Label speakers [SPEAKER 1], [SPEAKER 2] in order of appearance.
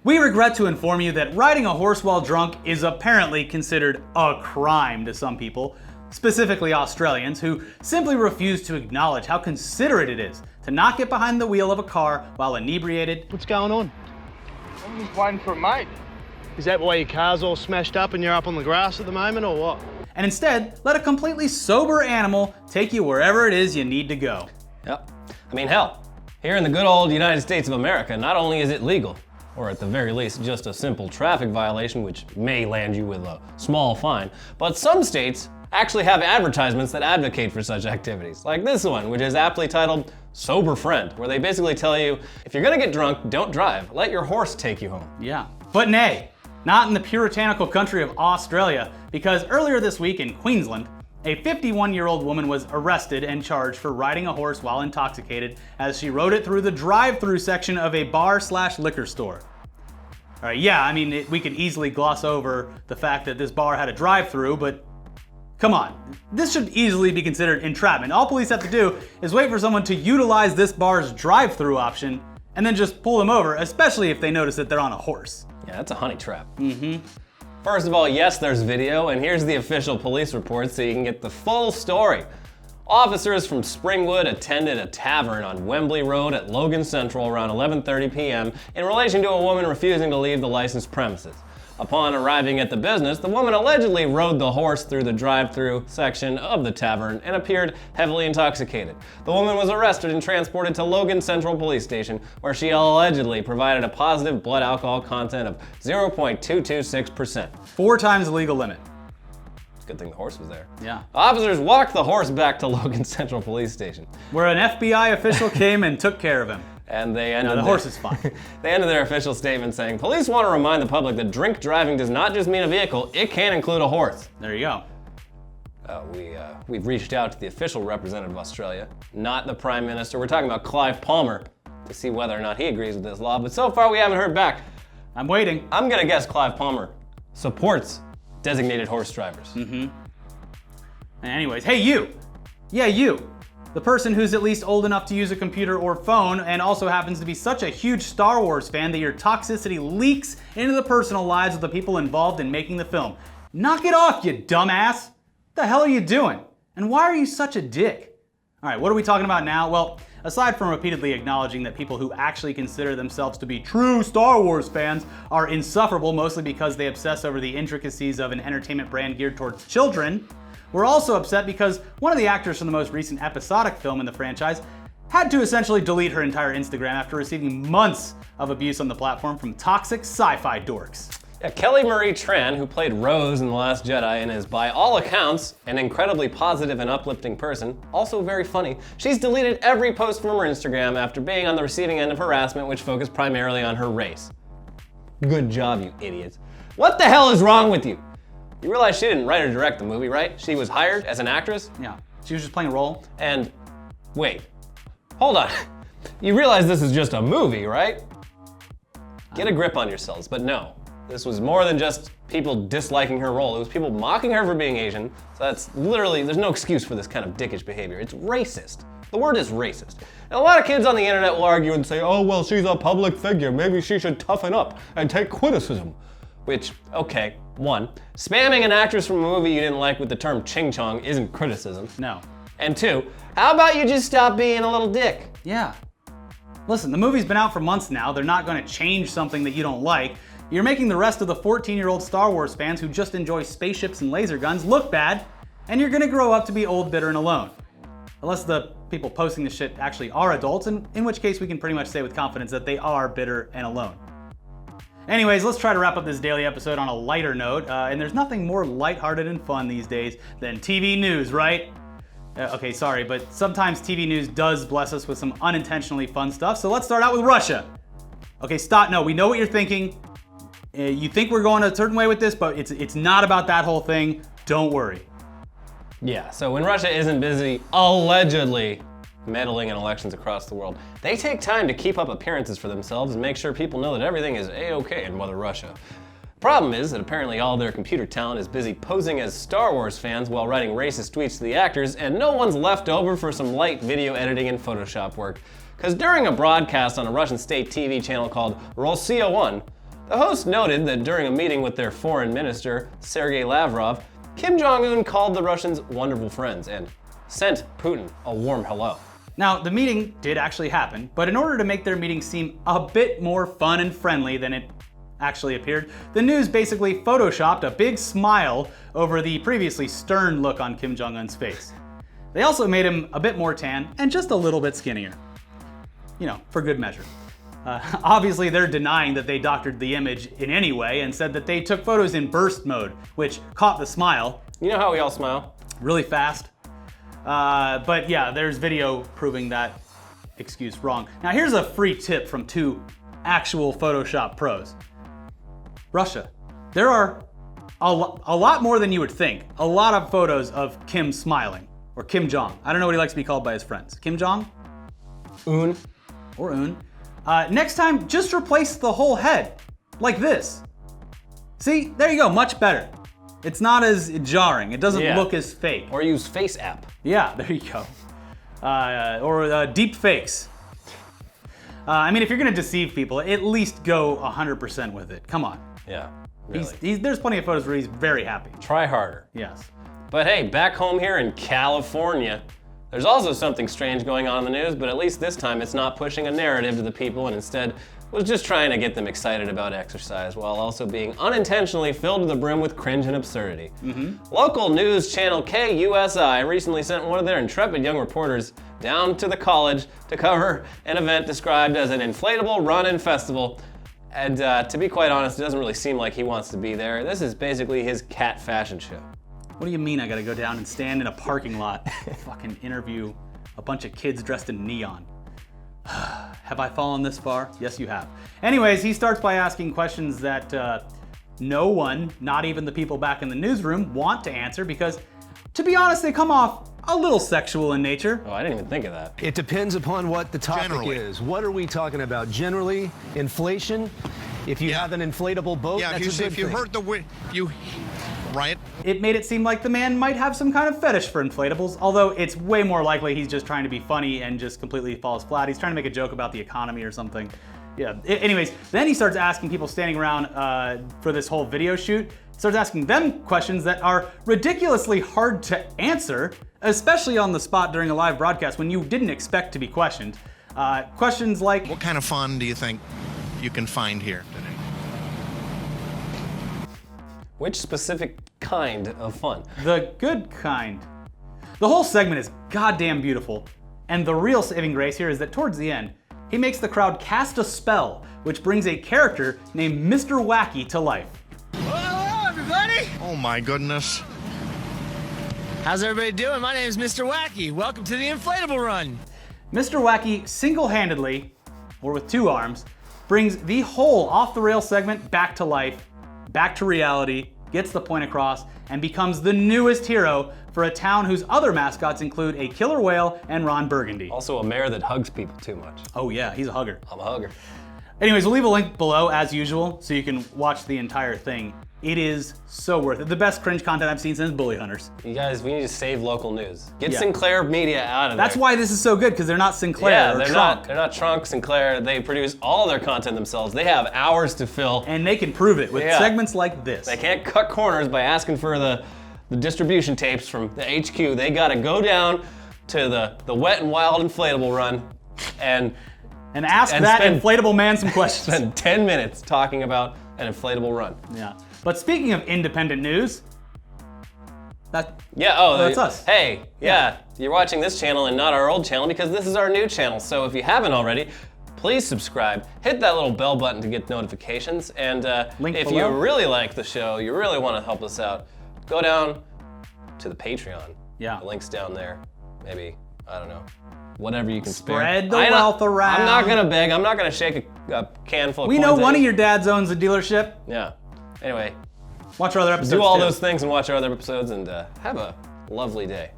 [SPEAKER 1] We regret to inform you that riding a horse while drunk is apparently considered a crime to some people, specifically Australians, who simply refuse to acknowledge how considerate it is to not get behind the wheel of a car while inebriated.
[SPEAKER 2] What's going on?
[SPEAKER 3] I'm just waiting for a mate.
[SPEAKER 2] Is that why your car's all smashed up and you're up on the grass at the moment, or what?
[SPEAKER 1] And instead, let a completely sober animal take you wherever it is you need to go.
[SPEAKER 4] Yep. I mean, hell, here in the good old United States of America, not only is it legal, or at the very least just a simple traffic violation which may land you with a small fine, but some states actually have advertisements that advocate for such activities, like this one, which is aptly titled Sober Friend, where they basically tell you, if you're gonna get drunk, don't drive, let your horse take you home.
[SPEAKER 1] Yeah, but nay, not in the puritanical country of Australia, because earlier this week in Queensland, a 51-year-old woman was arrested and charged for riding a horse while intoxicated as she rode it through the drive-through section of a bar/liquor store. All right, yeah, I mean, we could easily gloss over the fact that this bar had a drive-through, but come on, this should easily be considered entrapment. All police have to do is wait for someone to utilize this bar's drive-through option and then just pull them over, especially if they notice that they're on a horse.
[SPEAKER 4] Yeah, that's a honey trap. First of all, yes, there's video, and here's the official police report so you can get the full story. Officers from Springwood attended a tavern on Wembley Road at Logan Central around 11:30 p.m. in relation to a woman refusing to leave the licensed premises. Upon arriving at the business, the woman allegedly rode the horse through the drive-through section of the tavern and appeared heavily intoxicated. The woman was arrested and transported to Logan Central Police Station, where she allegedly provided a positive blood alcohol content of 0.226%.
[SPEAKER 1] 4 times the legal limit.
[SPEAKER 4] Good thing the horse was there.
[SPEAKER 1] Yeah.
[SPEAKER 4] Officers walked the horse back to Logan Central Police Station.
[SPEAKER 1] Where an FBI official came and took care of him.
[SPEAKER 4] And they ended
[SPEAKER 1] the horse is fine.
[SPEAKER 4] They ended their official statement saying, police want to remind the public that drink driving does not just mean a vehicle, it can include a horse.
[SPEAKER 1] There you go.
[SPEAKER 4] We've reached out to the official representative of Australia, not the Prime Minister. We're talking about Clive Palmer, to see whether or not he agrees with this law, but so far we haven't heard back.
[SPEAKER 1] I'm waiting.
[SPEAKER 4] I'm gonna guess Clive Palmer supports designated horse drivers.
[SPEAKER 1] Anyways, hey you! Yeah, you! The person who's at least old enough to use a computer or phone and also happens to be such a huge Star Wars fan that your toxicity leaks into the personal lives of the people involved in making the film. Knock it off, you dumbass! What the hell are you doing? And why are you such a dick? Alright, what are we talking about now? Well, aside from repeatedly acknowledging that people who actually consider themselves to be true Star Wars fans are insufferable mostly because they obsess over the intricacies of an entertainment brand geared towards children, we're also upset because one of the actors from the most recent episodic film in the franchise had to essentially delete her entire Instagram after receiving months of abuse on the platform from toxic sci-fi dorks.
[SPEAKER 4] Yeah, Kelly Marie Tran, who played Rose in The Last Jedi and is by all accounts an incredibly positive and uplifting person, also very funny, she's deleted every post from her Instagram after being on the receiving end of harassment which focused primarily on her race. Good job, you idiots. What the hell is wrong with you? You realize she didn't write or direct the movie, right? She was hired as an actress?
[SPEAKER 1] Yeah, she was just playing a role.
[SPEAKER 4] And wait, hold on. You realize this is just a movie, right? Get a grip on yourselves, but no. This was more than just people disliking her role. It was people mocking her for being Asian. So that's literally, there's no excuse for this kind of dickish behavior. It's racist. The word is racist. And a lot of kids on the internet will argue and say, oh, well, she's a public figure. Maybe she should toughen up and take criticism. Which, okay, one, spamming an actress from a movie you didn't like with the term ching chong isn't criticism.
[SPEAKER 1] No.
[SPEAKER 4] And two, how about you just stop being a little dick?
[SPEAKER 1] Yeah. Listen, the movie's been out for months now. They're not going to change something that you don't like. You're making the rest of the 14-year-old Star Wars fans who just enjoy spaceships and laser guns look bad, and you're going to grow up to be old, bitter, and alone. Unless the people posting this shit actually are adults, in which case we can pretty much say with confidence that they are bitter and alone. Anyways, let's try to wrap up this daily episode on a lighter note, and there's nothing more lighthearted and fun these days than TV news, right? Okay, sorry, but sometimes TV news does bless us with some unintentionally fun stuff, so let's start out with Russia. Okay, stop, no, we know what you're thinking. You think we're going a certain way with this, but it's not about that whole thing, don't worry.
[SPEAKER 4] Yeah, so when Russia isn't busy, allegedly, meddling in elections across the world, they take time to keep up appearances for themselves and make sure people know that everything is a-okay in Mother Russia. Problem is that apparently all their computer talent is busy posing as Star Wars fans while writing racist tweets to the actors, and no one's left over for some light video editing and Photoshop work. Because during a broadcast on a Russian state TV channel called Rossiya 1, The host noted that during a meeting with their foreign minister, Sergei Lavrov, Kim Jong Un called the Russians wonderful friends and sent Putin a warm hello.
[SPEAKER 1] Now, the meeting did actually happen, but in order to make their meeting seem a bit more fun and friendly than it actually appeared, the news basically photoshopped a big smile over the previously stern look on Kim Jong Un's face. They also made him a bit more tan and just a little bit skinnier. You know, for good measure. Obviously, they're denying that they doctored the image in any way and said that they took photos in burst mode, which caught the smile.
[SPEAKER 4] You know how we all smile?
[SPEAKER 1] Really fast. But yeah, there's video proving that excuse wrong. Now here's a free tip from two actual Photoshop pros. Russia. There are a lot more than you would think. A lot of photos of Kim smiling, or Kim Jong. I don't know what he likes to be called by his friends. Kim Jong?
[SPEAKER 4] Un.
[SPEAKER 1] Or Un. Next time, just replace the whole head, like this. See, there you go, much better. It's not as jarring. It doesn't look as fake.
[SPEAKER 4] Or use Face app.
[SPEAKER 1] Yeah, there you go. Or deep fakes. I mean, if you're gonna deceive people, at least go 100% with it. Come on.
[SPEAKER 4] Yeah, really.
[SPEAKER 1] There's plenty of photos where he's very happy.
[SPEAKER 4] Try harder.
[SPEAKER 1] Yes.
[SPEAKER 4] But hey, back home here in California, there's also something strange going on in the news, but at least this time it's not pushing a narrative to the people and instead was just trying to get them excited about exercise while also being unintentionally filled to the brim with cringe and absurdity. Local news channel KUSI recently sent one of their intrepid young reporters down to the college to cover an event described as an inflatable run and festival. And to be quite honest, it doesn't really seem like he wants to be there. This is basically his cat fashion show.
[SPEAKER 1] What do you mean I gotta go down and stand in a parking lot, fucking interview a bunch of kids dressed in neon? Have I fallen this far? Yes, you have. Anyways, he starts by asking questions that no one, not even the people back in the newsroom, want to answer because, to be honest, they come off a little sexual in nature.
[SPEAKER 4] Oh, I didn't even think of that.
[SPEAKER 5] It depends upon what the topic is. What are we talking about? Generally, inflation. If you have an inflatable boat, that's a good thing.
[SPEAKER 6] If you heard the wind, right?
[SPEAKER 1] It made it seem like the man might have some kind of fetish for inflatables, although it's way more likely he's just trying to be funny and just completely falls flat. He's trying to make a joke about the economy or something. Yeah, anyways, then he starts asking people standing around for this whole video shoot, starts asking them questions that are ridiculously hard to answer, especially on the spot during a live broadcast when you didn't expect to be questioned. Questions like,
[SPEAKER 6] What kind of fun do you think you can find here today?
[SPEAKER 4] Which specific kind of fun?
[SPEAKER 1] the good kind. The whole segment is goddamn beautiful, and the real saving grace here is that towards the end, he makes the crowd cast a spell, which brings a character named Mr. Wacky to life.
[SPEAKER 7] Hello, everybody!
[SPEAKER 6] Oh my goodness.
[SPEAKER 7] How's everybody doing? My name is Mr. Wacky. Welcome to the Inflatable Run.
[SPEAKER 1] Mr. Wacky single-handedly, or with two arms, brings the whole off-the-rails segment back to life, back to reality, gets the point across, and becomes the newest hero for a town whose other mascots include a killer whale and Ron Burgundy.
[SPEAKER 4] Also a mayor that hugs people too much.
[SPEAKER 1] Oh yeah, he's a hugger.
[SPEAKER 4] I'm a hugger.
[SPEAKER 1] Anyways, we'll leave a link below as usual so you can watch the entire thing. It is so worth it. The best cringe content I've seen since Bully Hunters.
[SPEAKER 4] You guys, we need to save local news. Get
[SPEAKER 1] Yeah.
[SPEAKER 4] Sinclair Media out of there.
[SPEAKER 1] That's why this is so good, because they're not Sinclair or
[SPEAKER 4] they're
[SPEAKER 1] Trunk.
[SPEAKER 4] not Trunk, Sinclair. They produce all their content themselves. They have hours to fill.
[SPEAKER 1] And they can prove it with
[SPEAKER 4] Yeah.
[SPEAKER 1] segments like this.
[SPEAKER 4] They can't cut corners by asking for the distribution tapes from the HQ. They gotta go down to the Wet and Wild Inflatable Run and
[SPEAKER 1] ask
[SPEAKER 4] and
[SPEAKER 1] that
[SPEAKER 4] spend-
[SPEAKER 1] inflatable man some questions.
[SPEAKER 4] spend 10 minutes talking about an inflatable run.
[SPEAKER 1] Yeah. But speaking of independent news,
[SPEAKER 4] that's
[SPEAKER 1] us.
[SPEAKER 4] Hey, yeah, you're watching this channel and not our old channel because this is our new channel. So if you haven't already, please subscribe. Hit that little bell button to get notifications. And
[SPEAKER 1] Link
[SPEAKER 4] if
[SPEAKER 1] below.
[SPEAKER 4] you really like the show, you really want to help us out, go down to the Patreon.
[SPEAKER 1] Yeah.
[SPEAKER 4] The link's down there. Maybe, I don't know. Whatever you can spare.
[SPEAKER 1] Spread the wealth around.
[SPEAKER 4] I'm not gonna beg. I'm not gonna shake a can full of
[SPEAKER 1] We
[SPEAKER 4] coins
[SPEAKER 1] know
[SPEAKER 4] at
[SPEAKER 1] one
[SPEAKER 4] you.
[SPEAKER 1] of your dads owns a dealership.
[SPEAKER 4] Yeah. Anyway,
[SPEAKER 1] Watch our other episodes
[SPEAKER 4] do all
[SPEAKER 1] too.
[SPEAKER 4] those things and watch our other episodes and have a lovely day.